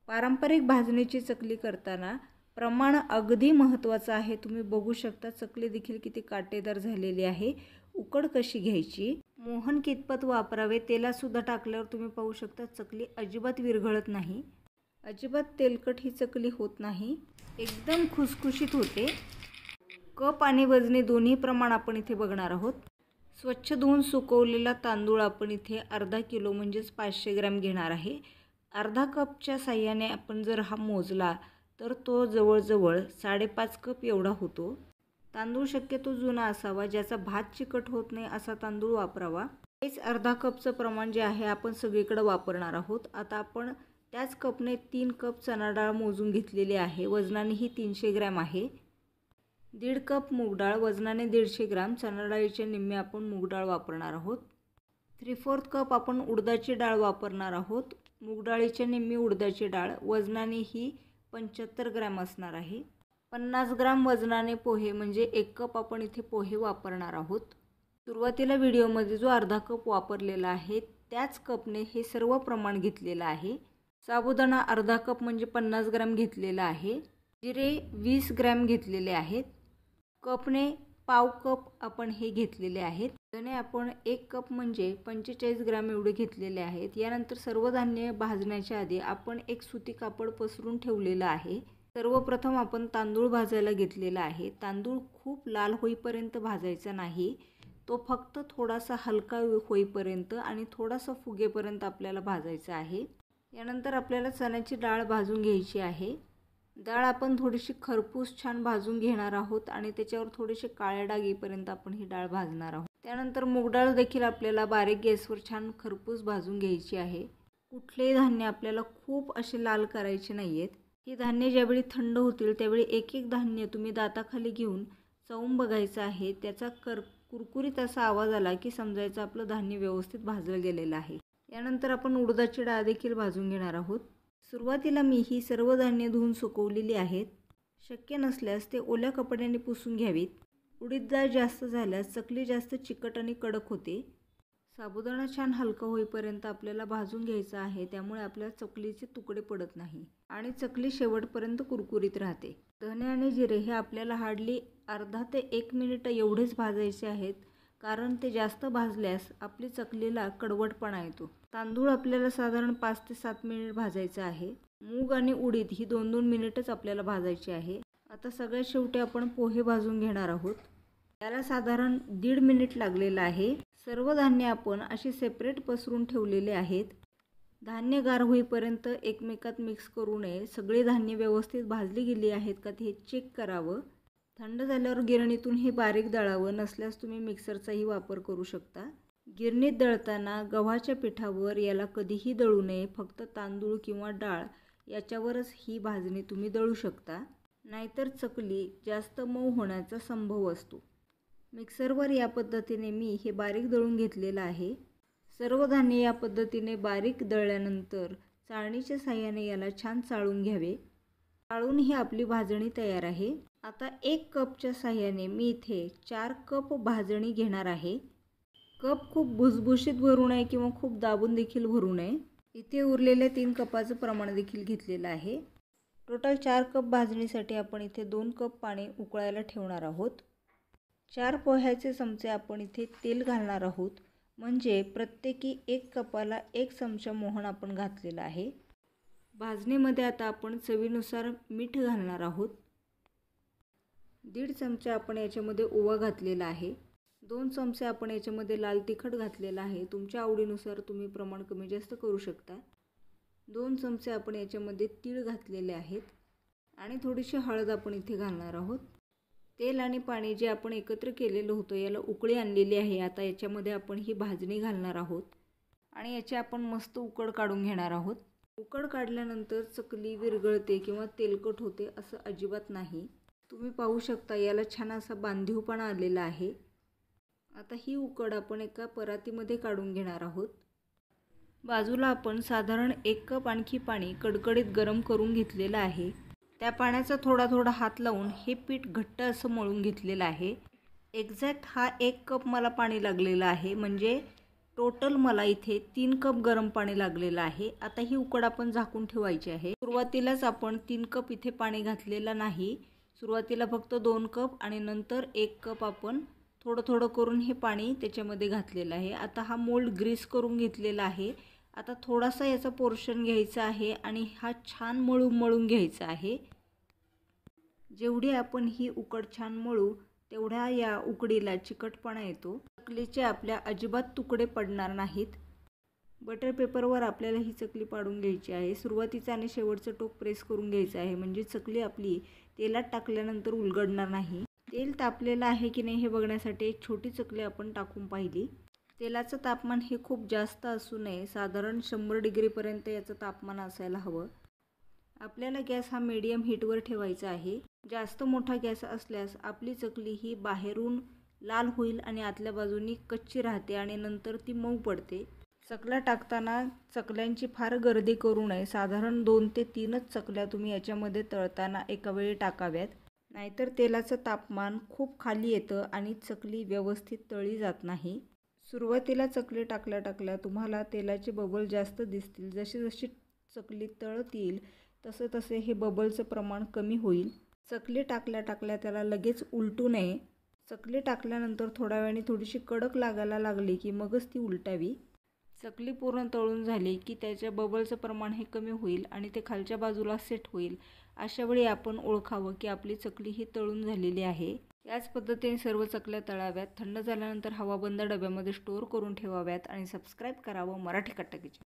पारंपरिक भाजणीची चकली करताना प्रमाण अगदी महत्त्वाचं आहे। तुम्ही बघू शकता चकली देखील किती काटेदार झालेली आहे। उकड कशी घ्यायची, मोहन कितपत वापरावे, तेलासुद्धा टाकल्यावर तुम्ही पाहू शकता चकली अजिबात विरघळत नाही, अजिबात तेलकट ही चकली होत नाही, एकदम खुसखुशीत होते। कप आणि वजनी दोन्ही प्रमाण आपण इथे बघणार आहोत। स्वच्छ धुवून सुकवलेला तांदूळ आपण इथे अर्धा किलो म्हणजेच 500 ग्रॅम घेणार आहे। अर्धा कपच्या साह्याने आपण जर हा मोजला तर तो जवळजवळ 5.5 कप एवढा होतो। तांदूळ शक्यतो जुना असावा, ज्याचा भात चिकट होत नाही असा तांदूळ वापरावा। हेच अर्धा कपचं प्रमाण जे आहे आपण सगळीकडे वापरणार आहोत। आता आपण त्याच कपने 3 कप चणा डाळ मोजून घेतलेली आहे, वजनाने ही 300 ग्रॅम आहे। 1.5 कप मूग डाळ, वजनाने 150 ग्रॅम, चणा डाळीचे निम्मे आपण मूग डाळ वापरणार आहोत। 3/4 कप आपण उडदाची डाळ वापरणार आहोत, मूग डाळीच्या निम्मी उडदाची डाळ, वजनाने ही 75 ग्रॅम असणार आहे। 50 ग्रॅम वजनाने पोहे म्हणजे 1 कप आपण इथे पोहे वापरणार आहोत। सुरुवातीला व्हिडिओमध्ये जो अर्धा कप वापरलेला आहे त्याच कपने हे सर्व प्रमाण घेतलेलं आहे। साबुदाणा अर्धा कप म्हणजे 50 ग्रॅम घेतलेला आहे। जिरे 20 ग्रॅम घेतलेले आहेत। कपने पाव कप आपण हे घेतलेले आहेत। धने आपण 1 कप म्हणजे 45 ग्रॅम एवढे घेतलेले आहेत। यानंतर सर्व धान्य भाजण्याच्या आधी आपण एक सुती कापड पसरून ठेवलेलं आहे। सर्वप्रथम आपण तांदूळ भाजायला घेतलेला आहे। तांदूळ खूप लाल होईपर्यंत भाजायचा नाही, तो फक्त थोडासा हलका होईपर्यंत आणि थोडासा फुगेपर्यंत आपल्याला भाजायचा आहे। यानंतर आपल्याला चण्याची डाळ भाजून घ्यायची आहे। डाळ आपण थोडीशी खरपूस छान भाजून घेणार आहोत आणि त्याच्यावर थोडेसे काळे डाग येईपर्यंत आपण ही डाळ भाजणार आहोत। त्यानंतर मूग डाळ देखील आपल्याला बारीक गॅसवर छान खरपूस भाजून घ्यायची आहे। कुठलेही धान्य आपल्याला खूप असे लाल करायचे नाहीयेत। ही धान्य ज्यावेळी थंड होतील त्यावेळी एक एक धान्य तुम्ही दाताखाली घेऊन चावून बघायचं आहे। त्याचा कुरकुरीत असा आवाज आला की समजायचं आपलं धान्य व्यवस्थित भाजलं गेलेलं आहे। यानंतर आपण उडदाची डाळ देखील भाजून घेणार आहोत। सुरुवातीला मी ही सर्व धान्य धुवून सुकवलेली आहेत। शक्य नसल्यास ते ओल्या कपड्याने पुसून घ्यावीत। उडीद डाळ जास्त झाल्यास चकली जास्त चिकट आणि कडक होते। साबुदाणा छान हलका होईपर्यंत आपल्याला भाजून घ्यायचा आहे, त्यामुळे आपल्या चकलीचे तुकडे पडत नाही आणि चकली शेवटपर्यंत कुरकुरीत राहते। धने आणि जिरे हे आपल्याला हार्डली अर्धा ते 1 मिनिट एवढेच भाजायचे आहेत, कारण ते जास्त भाजल्यास आपली चकलीला कडवटपणा येतो। तांदूळ आपल्याला साधारण 5 ते 7 मिनिट भाजायचं आहे। मूग आणि उडीद ही 2-2 मिनिटच आपल्याला भाजायची आहे। आता सगळ्यात शेवटी आपण पोहे भाजून घेणार आहोत। त्याला साधारण 1.5 मिनिट लागलेला आहे। सर्व धान्य आपण असे सेपरेट पसरून ठेवलेले आहेत। धान्य गार होईपर्यंत एकमेकात मिक्स करू नये। सगळे धान्य व्यवस्थित भाजली गेली आहेत का ते चेक करावं। थंड झाल्यावर गिरणीतून हे बारीक दळावं, नसल्यास तुम्ही मिक्सरचाही वापर करू शकता। गिरणीत दळताना गव्हाच्या पिठावर याला कधीही दळू नये, फक्त तांदूळ किंवा डाळ याच्यावरच ही भाजणी तुम्ही दळू शकता, नाहीतर चकली जास्त मऊ होण्याचा संभव असतो। मिक्सरवर या पद्धतीने मी हे बारीक दळून घेतलेलं आहे। सर्व धान्य या पद्धतीने बारीक दळल्यानंतर चाळणीच्या साहाय्याने याला छान चाळून घ्यावे। चाळून ही आपली भाजणी तयार आहे। आता 1 कपच्या साहाय्याने मी इथे 4 कप भाजणी घेणार आहे। कप खूप भुसभुशीत भरू नये किंवा खूप दाबून देखील भरू नये। इथे उरलेल्या 3 कपाचं प्रमाण देखील घेतलेलं आहे। टोटल 4 कप भाजणीसाठी आपण इथे 2 कप पाणी उकळायला ठेवणार आहोत। 4 पोह्याचे चमचे आपण इथे तेल घालणार आहोत, म्हणजे प्रत्येकी 1 कपाला 1 चमचा मोहन आपण घातलेला आहे। भाजणीमध्ये आता आपण चवीनुसार मीठ घालणार आहोत। 1.5 चमचा आपण याच्यामध्ये ओवा घातलेला आहे। 2 चमचे आपण याच्यामध्ये लाल तिखट घातलेला आहे। तुमच्या आवडीनुसार तुम्ही प्रमाण कमी जास्त करू शकता। 2 चमचे आपण याच्यामध्ये तीळ घातलेले आहेत आणि थोडीशी हळद आपण इथे घालणार आहोत। तेल आणि पाणी जे आपण एकत्र केलेलं होतं याला उकळी आणलेली आहे। आता याच्यामध्ये आपण ही भाजणी घालणार आहोत आणि याची आपण मस्त उकड काढून घेणार आहोत। उकड काढल्यानंतर चकली विरघळते किंवा तेलकट होते असं अजिबात नाही। तुम्ही पाहू शकता याला छान असा बांधीवपणा आलेला आहे। आता ही उकड आपण एका परातीमध्ये काढून घेणार आहोत। बाजूला आपण साधारण 1 कप आणखी पाणी कडकडीत गरम करून घेतलेलं आहे। त्या पाण्याचा थोडा थोडा हात लावून हे पीठ घट्ट असं मळून घेतलेलं आहे। एक्झॅक्ट हा 1 कप मला पाणी लागलेलं आहे, म्हणजे टोटल मला इथे 3 कप गरम पाणी लागलेलं आहे। आता ही उकड आपण झाकून ठेवायची आहे। सुरुवातीलाच आपण 3 कप इथे पाणी घातलेलं नाही। सुरुवातीला फक्त 2 कप आणि नंतर 1 कप आपण थोडं थोडं करून हे पाणी त्याच्यामध्ये घातलेलं आहे। आता हा मोल्ड ग्रीस करून घेतलेला आहे। आता थोडासा याचा पोर्शन घ्यायचा आहे आणि हा छान मळून घ्यायचा आहे। जेवढी आपण ही उकड छान मळू तेवढ्या या उकडीला चिकटपणा येतो। चकलीचे आपल्या अजिबात तुकडे पडणार नाहीत। बटर पेपरवर आपल्याला ही चकली पाडून घ्यायची आहे। सुरुवातीचा आणि शेवटचं टोक प्रेस करून घ्यायचं आहे, म्हणजे चकली आपली तेलात टाकल्यानंतर उलगडणार नाही। तेल तापलेलं आहे की नाही हे बघण्यासाठी एक छोटी चकली आपण टाकून पाहिली। तेलाचं तापमान हे खूप जास्त असू नये, साधारण 100 डिग्रीपर्यंत याचं तापमान असायला हवं। आपल्याला गॅस हा मीडियम हीटवर ठेवायचा आहे। जास्त मोठा गॅस असल्यास आपली चकली ही बाहेरून लाल होईल आणि आतल्या बाजूनी कच्ची राहते आणि नंतर ती मऊ पडते। चकल्या टाकताना चकल्यांची फार गर्दी करू नये। साधारण 2 ते 3च चकल्या तुम्ही याच्यामध्ये तळताना एका वेळी टाकाव्यात, नाहीतर तेलाचं तापमान खूप खाली येतं आणि चकली व्यवस्थित तळली जात नाही। सुरुवातीला चकली टाकल्या तुम्हाला तेलाचे बबल जास्त दिसतील। जशी चकली तळतील तसे हे बबलचं प्रमाण कमी होईल। चकली टाकल्या त्याला लगेच उलटू नये। चकली टाकल्यानंतर थोड्या वेळाने थोडीशी कडक लागायला लागली की मगच ती उलटावी। चकली पूर्ण तळून झाली की त्याच्या बबलचं प्रमाण हे कमी होईल आणि ते खालच्या बाजूला सेट होईल। अशा वेळी आपण ओळखावं की आपली चकली ही तळून झालेली आहे। याच पद्धतीने सर्व चकल्या तळाव्यात। थंड झाल्यानंतर हवाबंद डब्यामध्ये स्टोअर करून ठेवाव्यात आणि सबस्क्राईब करावं मराठी कट्टा किचन।